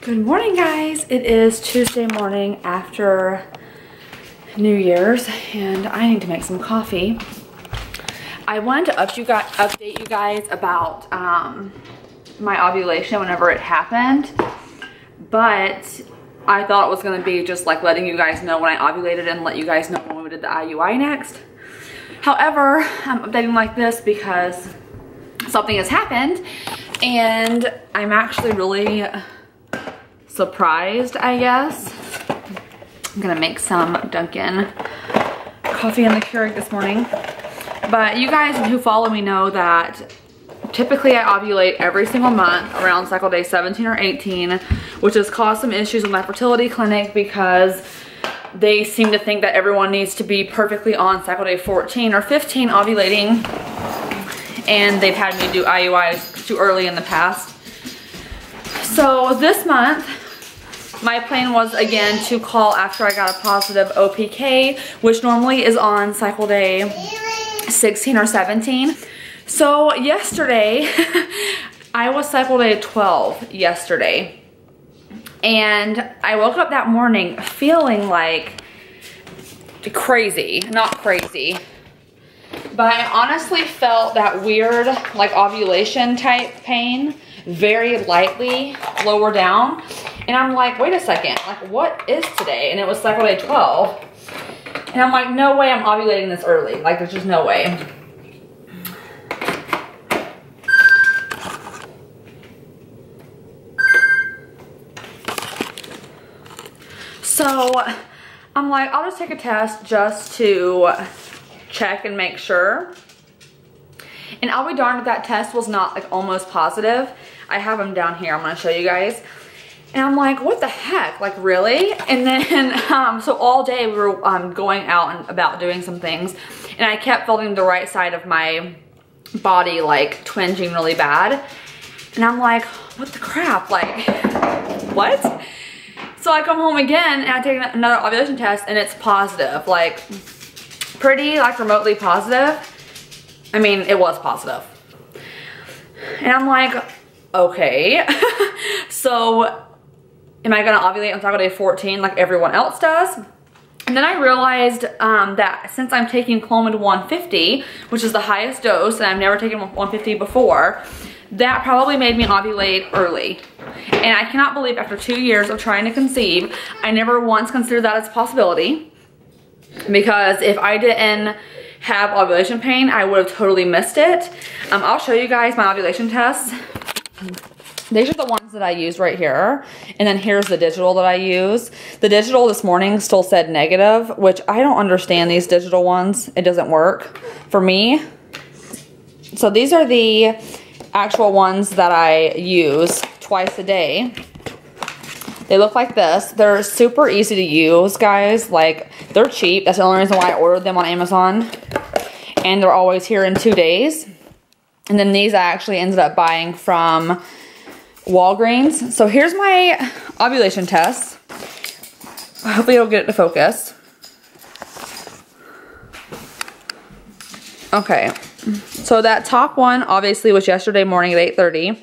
Good morning, guys. It is Tuesday morning after New Year's and I need to make some coffee. I wanted to update you guys about my ovulation whenever it happened, but I thought it was going to be just like letting you guys know when I ovulated and let you guys know when we did the IUI next. However, I'm updating like this because something has happened and I'm actually really surprised, I guess. I'm gonna make some Dunkin' coffee in the Keurig this morning. But you guys who follow me know that typically I ovulate every single month around cycle day 17 or 18, which has caused some issues with my fertility clinic because they seem to think that everyone needs to be perfectly on cycle day 14 or 15 ovulating, and they've had me do IUIs too early in the past. So this month, my plan was again to call after I got a positive OPK, which normally is on cycle day 16 or 17. So yesterday, I was cycle day 12 yesterday. And I woke up that morning feeling like crazy, not crazy, but I honestly felt that weird like ovulation type pain very lightly lower down. And I'm like, wait a second, like what is today? And it was cycle day 12. And I'm like, no way I'm ovulating this early. Like there's just no way. So I'm like, I'll just take a test just to check and make sure. And I'll be darned if that test was not like almost positive. I have them down here. I'm gonna show you guys. And I'm like, what the heck? Like really? And then, so all day we were going out and about doing some things. And I kept feeling the right side of my body like twinging really bad. And I'm like, what the crap? Like, what? So I come home again and I take another ovulation test and it's positive. Like, pretty like remotely positive. I mean, it was positive. And I'm like, okay. So am I gonna ovulate on cycle day 14 like everyone else does? And then I realized that since I'm taking Clomid 150, which is the highest dose, and I've never taken 150 before, that probably made me ovulate early. And I cannot believe after 2 years of trying to conceive, I never once considered that as a possibility. Because if I didn't have ovulation pain, I would have totally missed it. I'll show you guys my ovulation tests. These are the ones that I use right here. And then here's the digital that I use. The digital this morning still said negative, which I don't understand these digital ones. It doesn't work for me. So these are the actual ones that I use twice a day. They look like this. They're super easy to use, guys. Like, they're cheap. That's the only reason why I ordered them on Amazon. And they're always here in 2 days. And then these I actually ended up buying from Walgreens. So here's my ovulation test. Hopefully it'll get it to focus. Okay. So that top one obviously was yesterday morning at 8:30.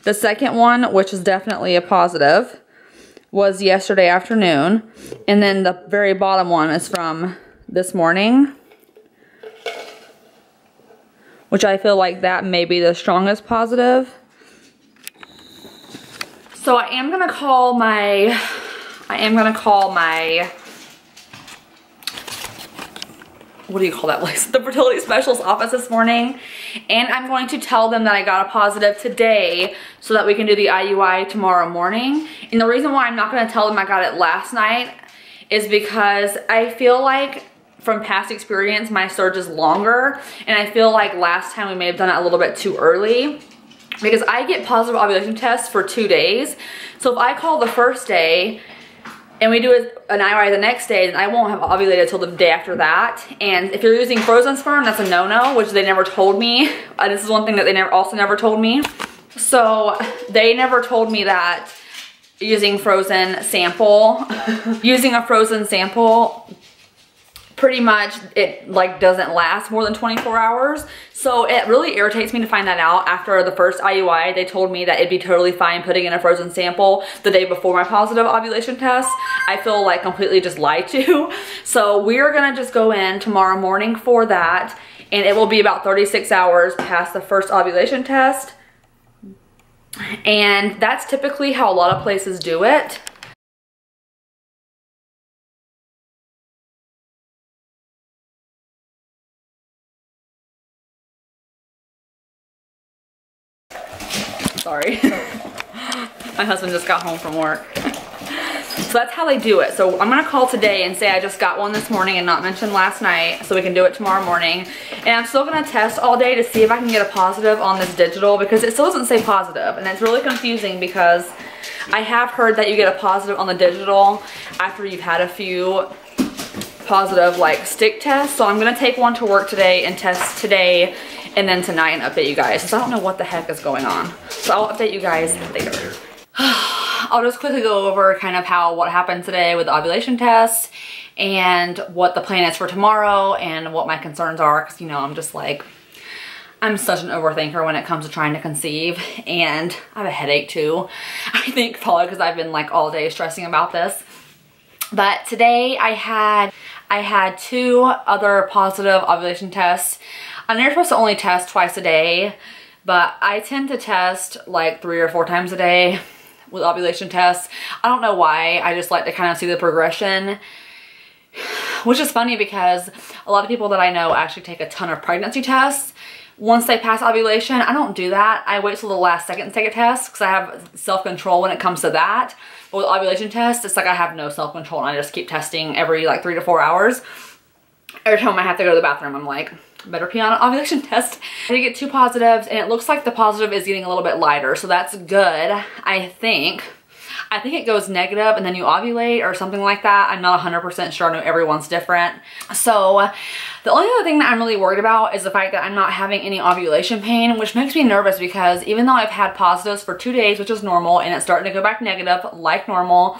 The second one, which is definitely a positive, was yesterday afternoon. And then the very bottom one is from this morning, which I feel like that may be the strongest positive. So I am gonna call my what do you call that place? The fertility specialist office this morning. And I'm going to tell them that I got a positive today so that we can do the IUI tomorrow morning. And the reason why I'm not gonna tell them I got it last night is because I feel like from past experience, my surge is longer. And I feel like last time we may have done it a little bit too early because I get positive ovulation tests for 2 days. So if I call the first day and we do an IUI the next day, then I won't have ovulated until the day after that. And if you're using frozen sperm, that's a no-no, which they never told me. This is one thing that they also never told me. So they never told me that using a frozen sample pretty much it like doesn't last more than 24 hours. So it really irritates me to find that out. After the first IUI, they told me that it'd be totally fine putting in a frozen sample the day before my positive ovulation test. I feel like completely just lied to. So we're gonna just go in tomorrow morning for that, and it will be about 36 hours past the first ovulation test. And that's typically how a lot of places do it. Sorry. My husband just got home from work. So that's how they do it. So I'm gonna call today and say I just got one this morning and not mention last night, so we can do it tomorrow morning. And I'm still gonna test all day to see if I can get a positive on this digital, because it still doesn't say positive. And it's really confusing because I have heard that you get a positive on the digital after you've had a few positive like stick tests. So I'm gonna take one to work today and test today and then tonight and update you guys, because I don't know what the heck is going on. So I'll update you guys later. I'll just quickly go over kind of what happened today with the ovulation test and what the plan is for tomorrow and what my concerns are, because you know, I'm just like, I'm such an overthinker when it comes to trying to conceive, and I have a headache too. I think probably because I've been like all day stressing about this. But today I had 2 other positive ovulation tests. I know you're supposed to only test twice a day, but I tend to test like 3 or 4 times a day with ovulation tests. I don't know why. I just like to kind of see the progression, which is funny because a lot of people that I know actually take a ton of pregnancy tests once they pass ovulation. I don't do that. I wait till the last second to take a test because I have self-control when it comes to that. But with ovulation tests, it's like I have no self-control and I just keep testing every like 3 to 4 hours. Every time I have to go to the bathroom, I'm like, better pee on an ovulation test. I did get 2 positives, and it looks like the positive is getting a little bit lighter, so that's good. I think it goes negative and then you ovulate or something like that. I'm not 100% sure. I know everyone's different. So the only other thing that I'm really worried about is the fact that I'm not having any ovulation pain, which makes me nervous because even though I've had positives for 2 days, which is normal, and it's starting to go back negative like normal,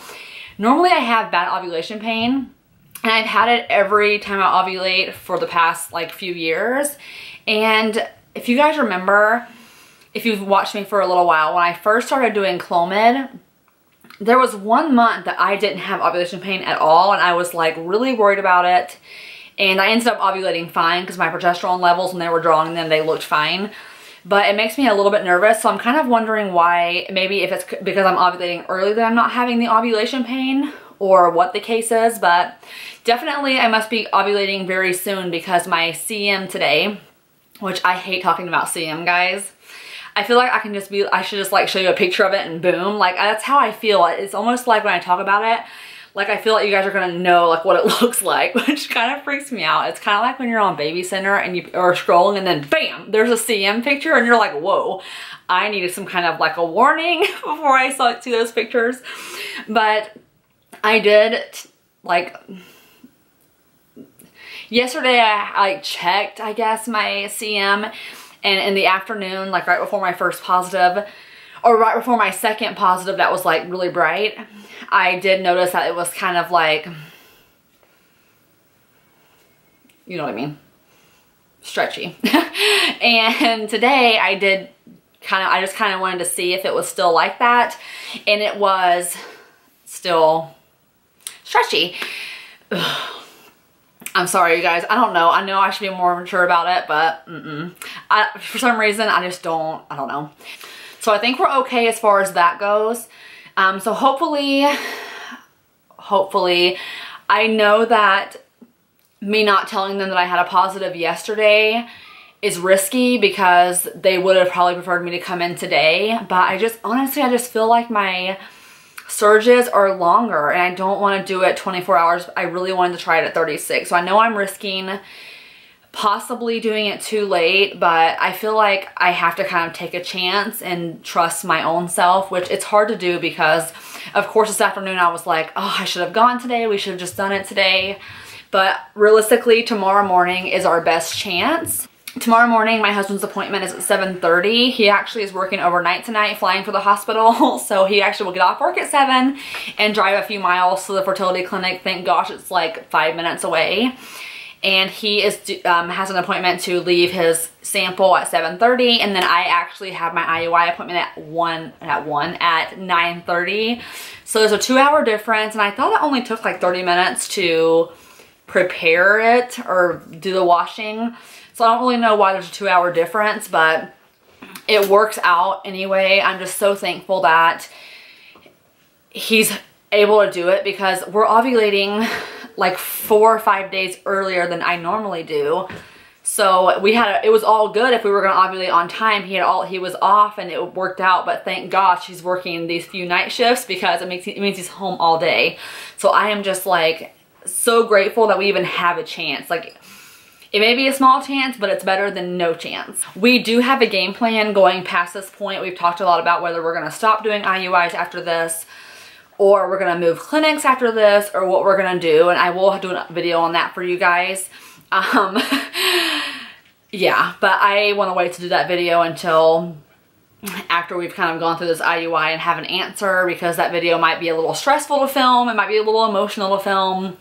normally I have bad ovulation pain. And I've had it every time I ovulate for the past like few years. And if you guys remember, if you've watched me for a little while, when I first started doing Clomid, there was 1 month that I didn't have ovulation pain at all, and I was like really worried about it. And I ended up ovulating fine because my progesterone levels, when they were drawing them, they looked fine. But it makes me a little bit nervous, so I'm kind of wondering why. Maybe if it's because I'm ovulating early that I'm not having the ovulation pain, or what the case is. But definitely I must be ovulating very soon, because my CM today, which I hate talking about CM, guys. I feel like I should just like show you a picture of it and boom. Like that's how I feel. It's almost like when I talk about it, like I feel like you guys are gonna know like what it looks like, which kind of freaks me out. It's kind of like when you're on Baby Center and you are scrolling and then bam, there's a CM picture and you're like, whoa, I needed some kind of like a warning before I saw see those pictures. But I did like yesterday I checked, I guess, my CM, and in the afternoon, like right before my first positive, or right before my second positive that was like really bright, I did notice that it was kind of like, you know what I mean, stretchy. And today I just kind of wanted to see if it was still like that, and it was still stretchy. Ugh. I'm sorry, you guys. I don't know. I know I should be more mature about it, but for some reason, I don't know. So I think we're okay as far as that goes. So hopefully, I know that me not telling them that I had a positive yesterday is risky, because they would have probably preferred me to come in today. But honestly, I just feel like my surges are longer and I don't want to do it 24 hours. I really wanted to try it at 36. So I know I'm risking possibly doing it too late, but I feel like I have to kind of take a chance and trust my own self, which it's hard to do because of course this afternoon I was like, oh, I should have gone today. We should have just done it today. But realistically, tomorrow morning is our best chance. Tomorrow morning, my husband's appointment is at 7:30. He actually is working overnight tonight, flying for the hospital. So he actually will get off work at 7 and drive a few miles to the fertility clinic. Thank gosh, it's like 5 minutes away. and he is has an appointment to leave his sample at 7:30, and then I actually have my IUI appointment at 9:30. So there's a 2-hour difference, and I thought it only took like 30 minutes to prepare it or do the washing. So I don't really know why there's a 2-hour difference, but it works out anyway. I'm just so thankful that he's able to do it, because we're ovulating like 4 or 5 days earlier than I normally do. So it was all good if we were gonna ovulate on time. He was off and it worked out, but thank gosh he's working these few night shifts, because it means he's home all day. So I am just like so grateful that we even have a chance. Like, it may be a small chance, but it's better than no chance. We do have a game plan going past this point. We've talked a lot about whether we're gonna stop doing IUIs after this, or we're gonna move clinics after this, or what we're gonna do, and I will do a video on that for you guys. Yeah, but I wanna wait to do that video until after we've kind of gone through this IUI and have an answer, because that video might be a little stressful to film, it might be a little emotional to film.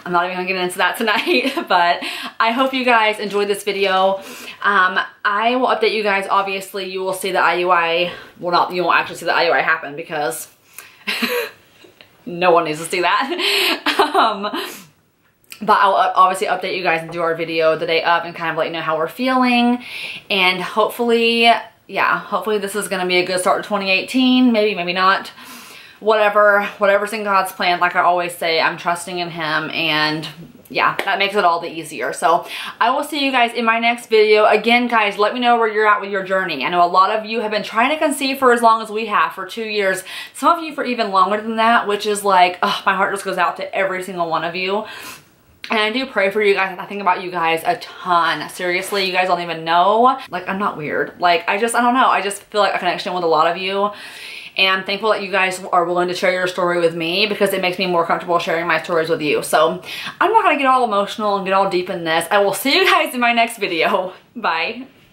I'm not even gonna get into that tonight, but I hope you guys enjoyed this video. I will update you guys. Obviously, you will see the IUI. Well, you won't actually see the IUI happen, because no one needs to see that. But I'll obviously update you guys and do our video the day of and kind of let you know how we're feeling. And hopefully, yeah, hopefully this is gonna be a good start to 2018. Maybe, maybe not. Whatever's in God's plan. Like I always say, I'm trusting in him, and yeah, that makes it all the easier. So I will see you guys in my next video. Again, guys, let me know where you're at with your journey. I know a lot of you have been trying to conceive for as long as we have, for 2 years. Some of you for even longer than that, which is like, oh, my heart just goes out to every single one of you. And I do pray for you guys. I think about you guys a ton. Seriously, you guys don't even know. Like, I'm not weird. Like, I don't know. I just feel like a connection with a lot of you. And I'm thankful that you guys are willing to share your story with me, because it makes me more comfortable sharing my stories with you. So I'm not gonna get all emotional and get all deep in this. I will see you guys in my next video. Bye.